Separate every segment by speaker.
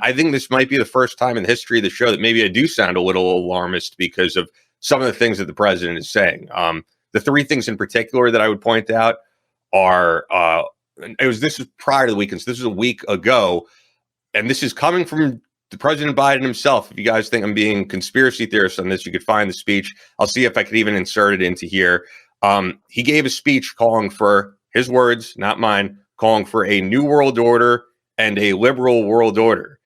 Speaker 1: I think this might be the first time in the history of the show that maybe I do sound a little alarmist because of some of the things that the president is saying. The three things in particular that I would point out are, this is prior to the weekend, so this is a week ago, and this is coming from the President Biden himself. If you guys think I'm being conspiracy theorist on this, you could find the speech. I'll see if I could even insert it into here. He gave a speech calling for, his words, not mine, calling for a new world order and a liberal world order.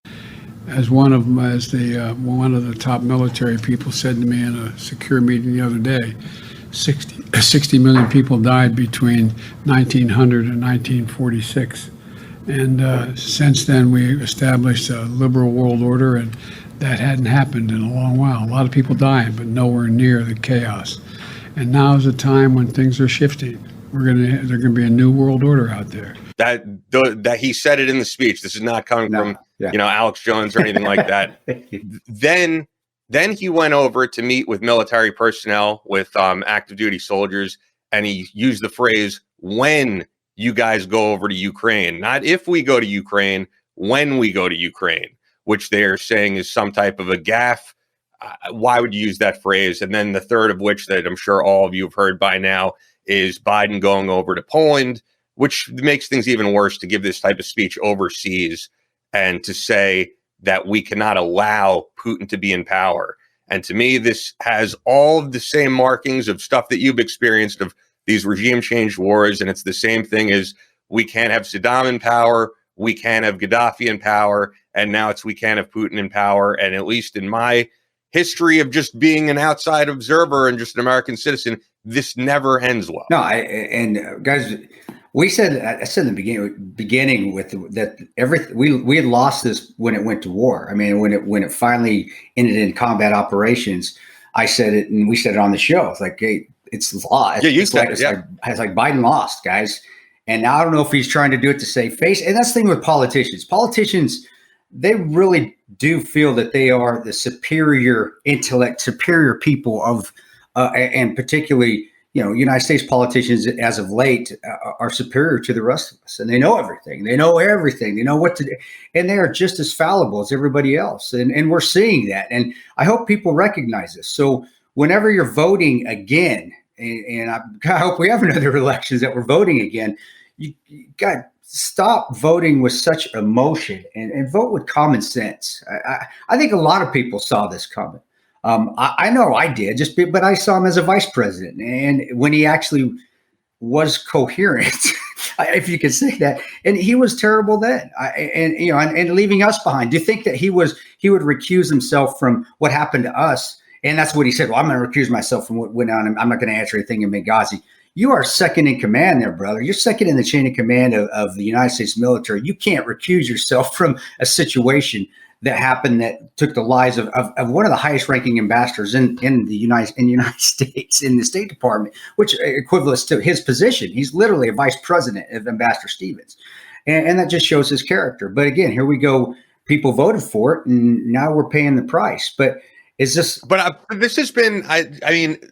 Speaker 2: As one of the top military people said to me in a secure meeting the other day, 60 million people died between 1900 and 1946. And since then, we established a liberal world order, and that hadn't happened in a long while. A lot of people dying, but nowhere near the chaos. And now is a time when things are shifting. There's going to be a new world order out there.
Speaker 1: That he said it in the speech. This is not coming from Alex Jones or anything like that. Then he went over to meet with military personnel, with active duty soldiers, and he used the phrase, when you guys go over to Ukraine, not if we go to Ukraine, when we go to Ukraine, which they're saying is some type of a gaffe. Why would you use that phrase? And then the third of which that I'm sure all of you have heard by now is Biden going over to Poland, which makes things even worse to give this type of speech overseas and to say that we cannot allow Putin to be in power. And to me, this has all of the same markings of stuff that you've experienced of these regime change wars. And it's the same thing as we can't have Saddam in power, we can't have Gaddafi in power, and now it's we can't have Putin in power. And at least in my history of just being an outside observer and just an American citizen, this never ends well.
Speaker 3: No, guys, I said in the beginning with that we had lost this when it went to war. I mean, when it finally ended in combat operations, I said it, and we said it on the show. It's like, hey, it's lost.
Speaker 1: Yeah, you said it.
Speaker 3: It's like Biden lost, guys. And now I don't know if he's trying to do it to save face. And that's the thing with politicians. Politicians, they really do feel that they are the superior intellect, superior people of, and particularly, United States politicians as of late are superior to the rest of us, and they know everything. They know everything. They know what to do, and they are just as fallible as everybody else. And we're seeing that. And I hope people recognize this. So whenever you're voting again, and I hope we have another elections that we're voting again, you got to stop voting with such emotion and vote with common sense. I think a lot of people saw this coming. I know I did, but I saw him as a vice president, and when he actually was coherent, if you could say that, and he was terrible then, and leaving us behind. Do you think that he would recuse himself from what happened to us? And that's what he said. Well, I'm going to recuse myself from what went on. I'm not going to answer anything in Benghazi. You are second in command there, brother. You're second in the chain of command of the United States military. You can't recuse yourself from a situation that happened that took the lives of one of the highest ranking ambassadors in the United States, in the State Department, which equivalents to his position. He's literally a vice president of Ambassador Stevens. And that just shows his character. But again, here we go. People voted for it, and now we're paying the price. But is this? But
Speaker 1: this has been,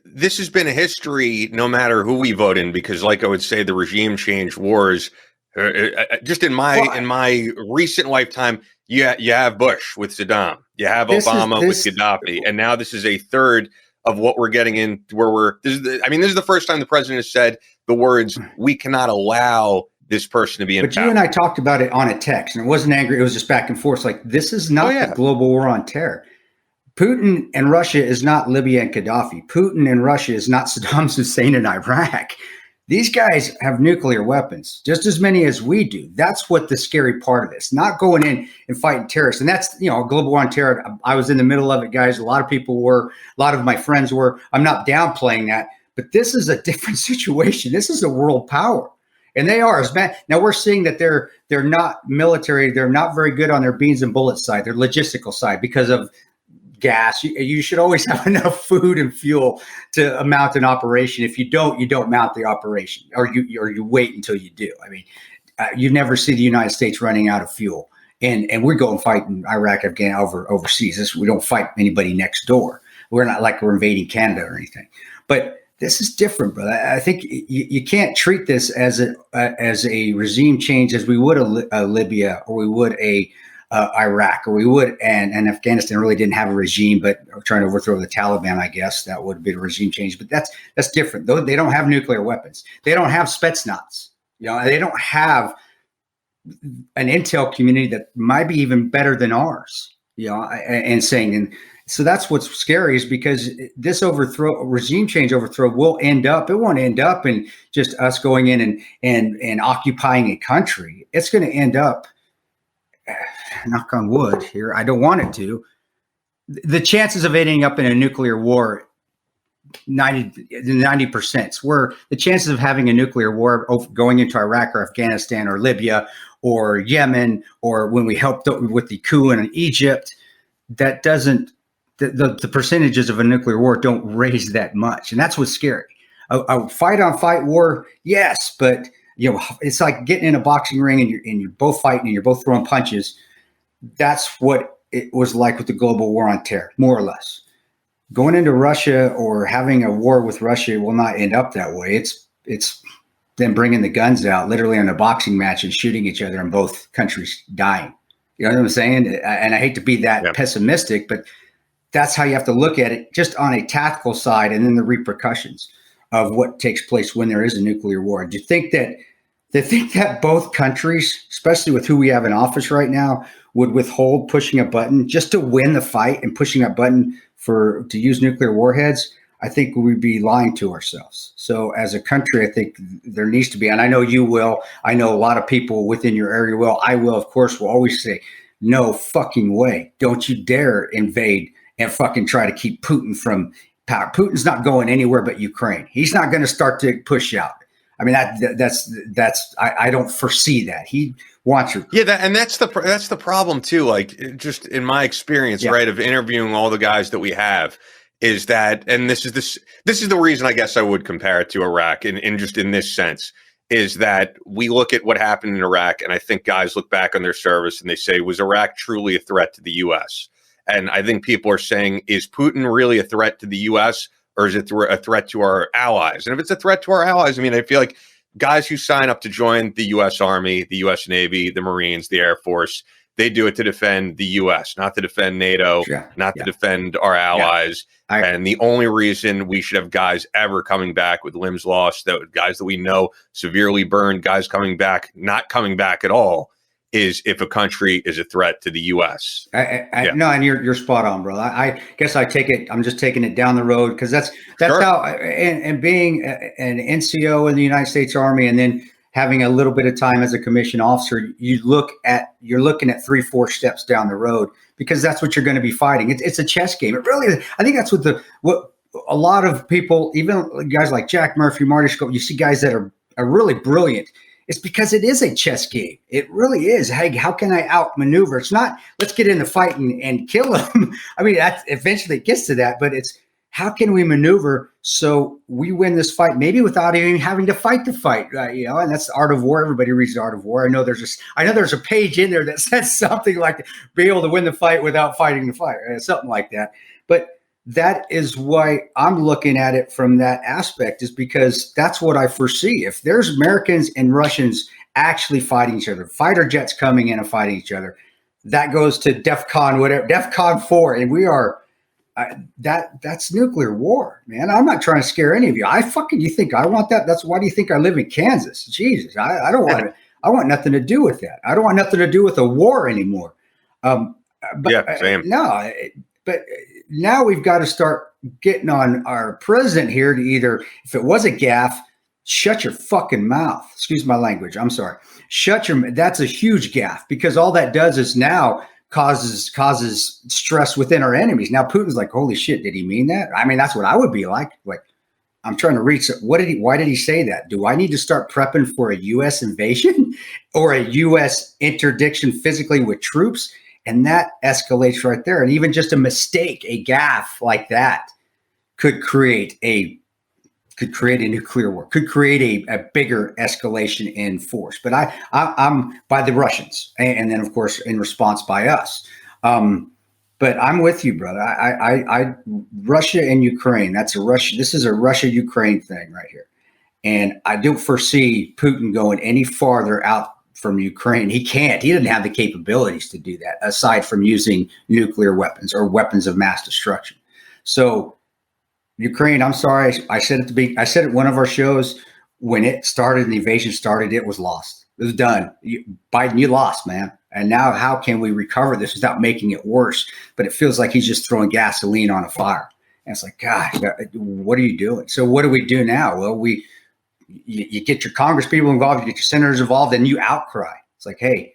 Speaker 1: this has been a history no matter who we vote in, because like I would say, the regime change wars, just in my recent lifetime, you have Bush with Saddam, you have Obama with Gaddafi, and now this is a third of what we're getting in, where this is the first time the president has said the words, we cannot allow this person to be in power. But you
Speaker 3: and I talked about it on a text, and it wasn't angry. It was just back and forth. Like, this is not the global war on terror. Putin and Russia is not Libya and Gaddafi. Putin and Russia is not Saddam Hussein in Iraq. These guys have nuclear weapons, just as many as we do. That's what the scary part of this, not going in and fighting terrorists. And that's, global war on terror. I was in the middle of it, guys. A lot of people were, a lot of my friends were. I'm not downplaying that, but this is a different situation. This is a world power. And they are as bad. Now we're seeing that they're not military. They're not very good on their beans and bullets side, their logistical side, because of gas. You should always have enough food and fuel to mount an operation. If you don't mount the operation, or you wait until you do. I mean, you never see the United States running out of fuel, and we're going fighting Iraq, Afghanistan overseas. We don't fight anybody next door. We're not like we're invading Canada or anything. But this is different, brother. I think you can't treat this as a regime change as we would a Libya, or we would a Iraq, or we would, and Afghanistan really didn't have a regime, but trying to overthrow the Taliban, I guess that would be a regime change. But that's different. Though they don't have nuclear weapons, they don't have Spetsnaz. They don't have an intel community that might be even better than ours. And so that's what's scary, is because this regime change overthrow will end up. It won't end up in just us going in and occupying a country. It's going to end up, knock on wood here, I don't want it to. The chances of ending up in a nuclear war, 90%, where the chances of having a nuclear war going into Iraq or Afghanistan or Libya or Yemen, or when we helped with the coup in Egypt, that doesn't, the percentages of a nuclear war don't raise that much. And that's what's scary. A fight on fight war, yes, but it's like getting in a boxing ring and you're both fighting and you're both throwing punches. That's what it was like with the global war on terror, more or less. Going into Russia or having a war with Russia will not end up that way. It's them bringing the guns out, literally in a boxing match, and shooting each other, and both countries dying. You know what I'm saying? And I hate to be that pessimistic, but that's how you have to look at it, just on a tactical side, and then the repercussions of what takes place when there is a nuclear war. Do you think that both countries, especially with who we have in office right now, would withhold pushing a button just to win the fight, and pushing that button to use nuclear warheads? I think we'd be lying to ourselves. So as a country, I think there needs to be, and I know you will, I know a lot of people within your area will, I will, of course, will always say, no fucking way. Don't you dare invade and fucking try to keep Putin from power. Putin's not going anywhere but Ukraine. He's not going to start to push out. I mean, I don't foresee that. He wants to. Yeah,
Speaker 1: that's the problem too. Like, just in my experience, right, of interviewing all the guys that we have, is that, and this is the reason I guess I would compare it to Iraq in just in this sense, is that we look at what happened in Iraq, and I think guys look back on their service and they say, was Iraq truly a threat to the U.S.? And I think people are saying, is Putin really a threat to the U.S., or is it a threat to our allies? And if it's a threat to our allies, I mean, I feel like guys who sign up to join the U.S. Army, the U.S. Navy, the Marines, the Air Force, they do it to defend the U.S., not to defend NATO, not to defend our allies. And the only reason we should have guys ever coming back with limbs lost, guys that we know severely burned, guys coming back, not coming back at all, is if a country is a threat to the U.S.
Speaker 3: No, and you're spot on, bro. I guess I'm just taking it down the road, because that's how, and being an NCO in the United States Army, and then having a little bit of time as a commissioned officer, you're looking at 3-4 steps down the road, because that's what you're going to be fighting. It's a chess game. It really is. I think that's what a lot of people, even guys like Jack Murphy, Marty Scope, you see guys that are really brilliant. It's because it is a chess game. It really is. Hey, how can I outmaneuver? It's not, let's get in the fight and kill them. I mean, that eventually it gets to that, but it's, how can we maneuver so we win this fight, maybe without even having to fight the fight, and that's the Art of War. Everybody reads the Art of War. I know there's a page in there that says something like be able to win the fight without fighting the fight, something like that. But that is why I'm looking at it from that aspect, is because that's what I foresee. If there's Americans and Russians actually fighting each other, fighter jets coming in and fighting each other, that goes to DEFCON 4, and we are. That's nuclear war, man. I'm not trying to scare any of you. You think I want that? That's why do you think I live in Kansas? Jesus, I don't want it. I want nothing to do with that. I don't want nothing to do with a war anymore.
Speaker 1: Same.
Speaker 3: But now we've got to start getting on our president here to either, if it was a gaffe, shut your fucking mouth. Excuse my language. I'm sorry. That's a huge gaffe, because all that does is now causes stress within our enemies. Now Putin's like, holy shit, did he mean that? I mean, that's what I would be like. Like, I'm trying to reach. Why did he say that? Do I need to start prepping for a U.S. invasion or a U.S. interdiction physically with troops? And that escalates right there. And even just a mistake, a gaffe like that could create a nuclear war, could create a bigger escalation in force. But I'm by the Russians, and then of course in response by us. But I'm with you, brother. I Russia and Ukraine. This is a Russia-Ukraine thing right here, and I don't foresee Putin going any farther out from Ukraine. He can't. He didn't have the capabilities to do that, aside from using nuclear weapons or weapons of mass destruction. So Ukraine, I'm sorry, I said at one of our shows, when it started, the invasion started, it was lost. It was done. Biden, you lost, man. And now how can we recover this without making it worse? But it feels like he's just throwing gasoline on a fire. And it's like, God, what are you doing? So what do we do now? Well, you get your Congress people involved, you get your senators involved, and you outcry. It's like, hey.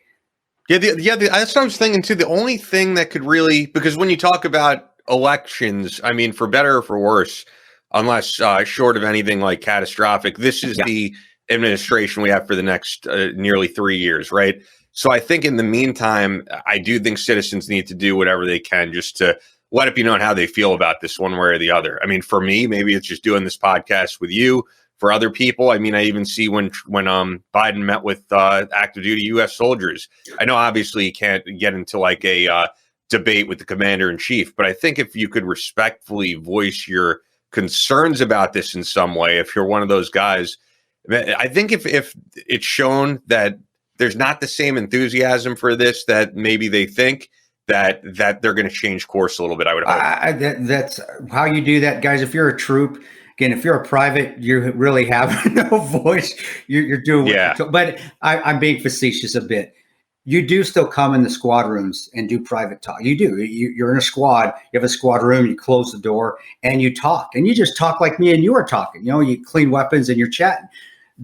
Speaker 1: That's what I was thinking too. The only thing that could really, because when you talk about elections, I mean, for better or for worse, unless short of anything like catastrophic, this is the administration we have for the next nearly 3 years, right? So I think in the meantime, I do think citizens need to do whatever they can just to let it be known how they feel about this one way or the other. I mean, for me, maybe it's just doing this podcast with you. For other people, I mean, I even see when Biden met with active duty U.S. soldiers. I know obviously you can't get into like a debate with the commander in chief, but I think if you could respectfully voice your concerns about this in some way, if you're one of those guys, I think if it's shown that there's not the same enthusiasm for this that maybe they think, that they're going to change course a little bit, I would hope.
Speaker 3: That's how you do that, guys. If you're a troop, again, if you're a private, you really have no voice. You're doing but I'm being facetious a bit. You do still come in the squad rooms and do private talk. You do. You're in a squad. You have a squad room. You close the door and you talk. And you just talk like me and you are talking. You know, you clean weapons and you're chatting.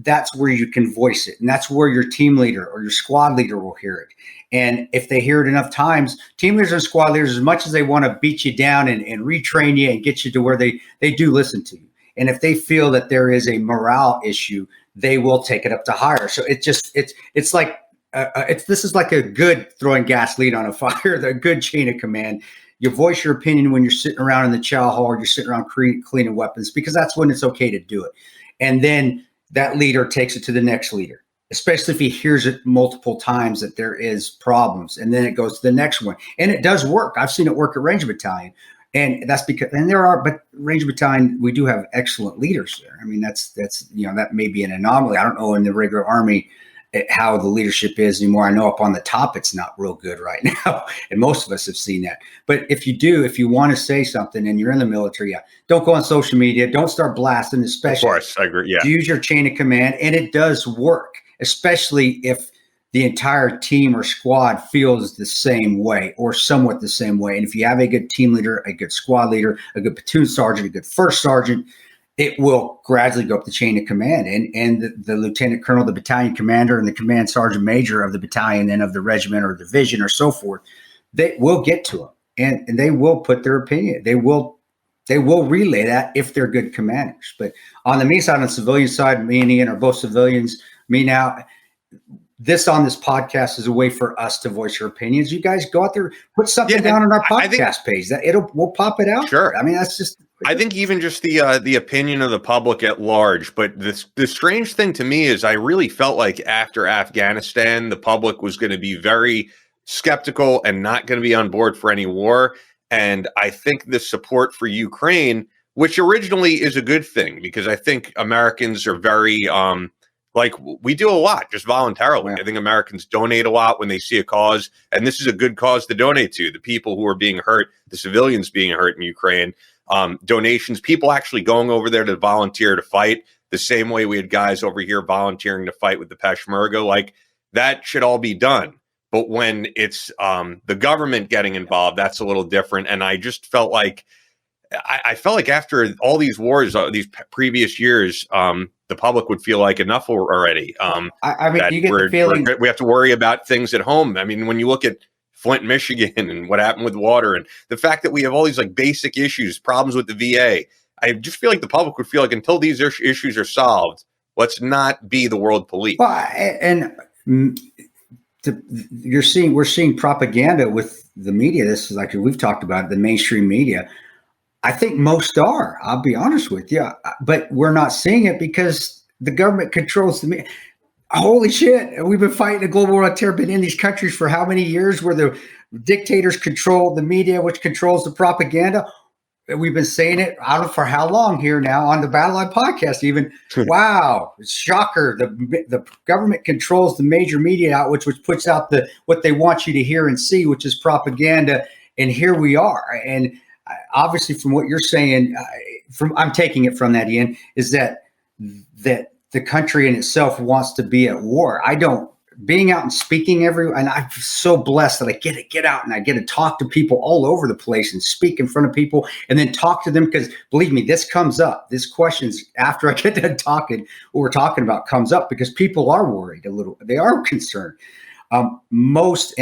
Speaker 3: That's where you can voice it. And that's where your team leader or your squad leader will hear it. And if they hear it enough times, team leaders and squad leaders, as much as they want to beat you down and retrain you and get you to where they do listen to you. And if they feel that there is a morale issue, they will take it up to higher. So it's like this is like a good throwing gasoline on a fire, the good chain of command. You voice your opinion when you're sitting around in the chow hall or you're sitting around cleaning weapons, because that's when it's okay to do it. And then that leader takes it to the next leader, especially if he hears it multiple times that there is problems. And then it goes to the next one. And it does work. I've seen it work at Ranger Battalion. And that's because, but Ranger Battalion, we do have excellent leaders there. I mean, that's that may be an anomaly. I don't know in the regular Army how the leadership is anymore. I know up on the top, it's not real good right now. And most of us have seen that. But if you want to say something and you're in the military, don't go on social media. Don't start blasting, especially.
Speaker 1: Of course, I agree. Yeah.
Speaker 3: Use your chain of command. And it does work, especially if the entire team or squad feels the same way or somewhat the same way. And if you have a good team leader, a good squad leader, a good platoon sergeant, a good first sergeant, it will gradually go up the chain of command. And the lieutenant colonel, the battalion commander, and the command sergeant major of the battalion and of the regiment or division or so forth, they will get to them and they will put their opinion. They will relay that if they're good commanders. But on the me side, on the civilian side, me and Ian are both civilians. Me now, this on this podcast is a way for us to voice your opinions. You guys go out there, put something down on our podcast page that we'll pop it out.
Speaker 1: Sure.
Speaker 3: I mean, that's just.
Speaker 1: I think even just the opinion of the public at large. But the strange thing to me is I really felt like after Afghanistan, the public was going to be very skeptical and not going to be on board for any war. And I think the support for Ukraine, which originally is a good thing, because I think Americans are very we do a lot just voluntarily. Yeah. I think Americans donate a lot when they see a cause, and this is a good cause to donate to. The people who are being hurt, the civilians being hurt in Ukraine. Donations, people actually going over there to volunteer to fight the same way we had guys over here volunteering to fight with the Peshmerga. Like, that should all be done. But when it's the government getting involved, that's a little different. And I just felt like I felt like after all these wars, these previous years, the public would feel like enough already.
Speaker 3: I mean, you get the feeling
Speaker 1: we have to worry about things at home. I mean, when you look at Flint, Michigan, and what happened with water, and the fact that we have all these like basic issues, problems with the VA, I just feel like the public would feel like until these issues are solved, let's not be the world police.
Speaker 3: Well, we're seeing propaganda with the media. This is like we've talked about it, the mainstream media. I think most are. I'll be honest with you, but we're not seeing it because the government controls the media. Holy shit. We've been fighting a global war on terror, been in these countries for how many years where the dictators control the media, which controls the propaganda? We've been saying it, I don't know for how long here now on the Battleline Podcast even. Wow, shocker. The government controls the major media outlets, which puts out what they want you to hear and see, which is propaganda. And here we are. And obviously from what you're saying, I'm taking it from that, Ian, is that the country in itself wants to be at war. Being out and speaking and I'm so blessed that I get to get out and I get to talk to people all over the place and speak in front of people and then talk to them, because believe me, this comes up. This questions after I get done talking, what we're talking about comes up, because people are worried a little. They are concerned. And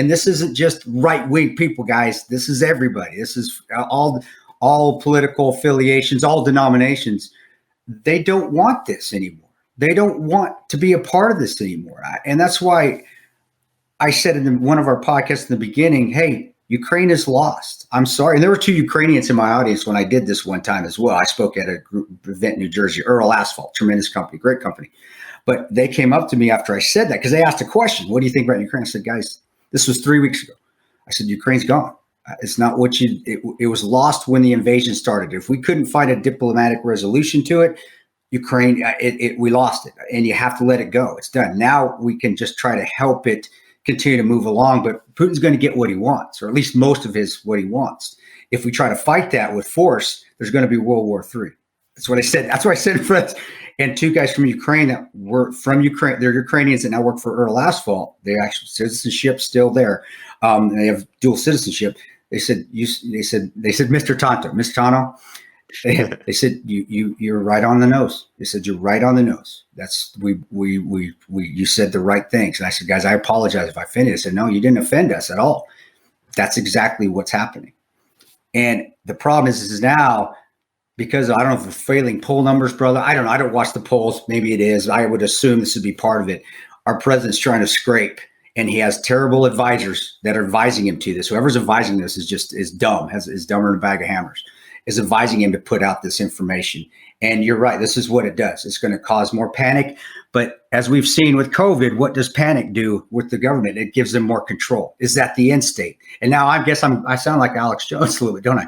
Speaker 3: this isn't just right-wing people, guys. This is everybody. This is all political affiliations, all denominations. They don't want this anymore. They don't want to be a part of this anymore. And that's why I said in one of our podcasts in the beginning, hey, Ukraine is lost. I'm sorry. And there were 2 Ukrainians in my audience when I did this one time as well. I spoke at a group event in New Jersey, Earl Asphalt, tremendous company, great company. But they came up to me after I said that, because they asked a question. What do you think about Ukraine? I said, guys, this was 3 weeks ago. I said, Ukraine's gone. It's not what it was lost when the invasion started. If we couldn't find a diplomatic resolution to it, Ukraine, we lost it, and you have to let it go. It's done. Now we can just try to help it continue to move along, but Putin's going to get what he wants, or at least most of what he wants. If we try to fight that with force, there's going to be World War III. That's what I said. That's what I said, friends. And 2 guys from Ukraine that were from Ukraine, they're Ukrainians that now work for Earl Asphalt. They actually citizenship still there. They have dual citizenship. They said, Mr. Tano, they said, you're right on the nose. They said, you're right on the nose. That's you said the right things. And I said, guys, I apologize if I offended. I said, no, you didn't offend us at all. That's exactly what's happening. And the problem is now, because I don't know if it's failing poll numbers, brother. I don't know. I don't watch the polls. Maybe it is. I would assume this would be part of it. Our president's trying to scrape, and he has terrible advisors that are advising him to this. Whoever's advising this is dumb, is dumber than a bag of hammers, is advising him to put out this information. And you're right. This is what it does. It's going to cause more panic. But as we've seen with COVID, what does panic do with the government? It gives them more control. Is that the end state? And now I guess I sound like Alex Jones a little bit, don't I?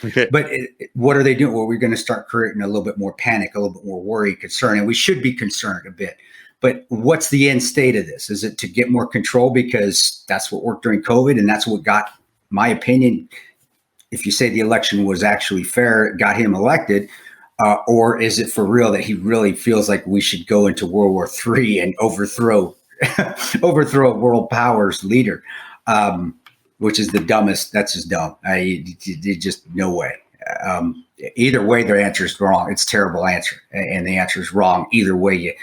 Speaker 1: Okay.
Speaker 3: But what are they doing? Well, we're going to start creating a little bit more panic, a little bit more worry, concern, and we should be concerned a bit. But what's the end state of this? Is it to get more control because that's what worked during COVID, and that's what got, my opinion, if you say the election was actually fair, got him elected? Or is it for real that he really feels like we should go into World War III and overthrow a world powers leader, which is the dumbest. That's just dumb. Just no way. Either way, their answer is wrong. It's a terrible answer, and the answer is wrong. Either way, you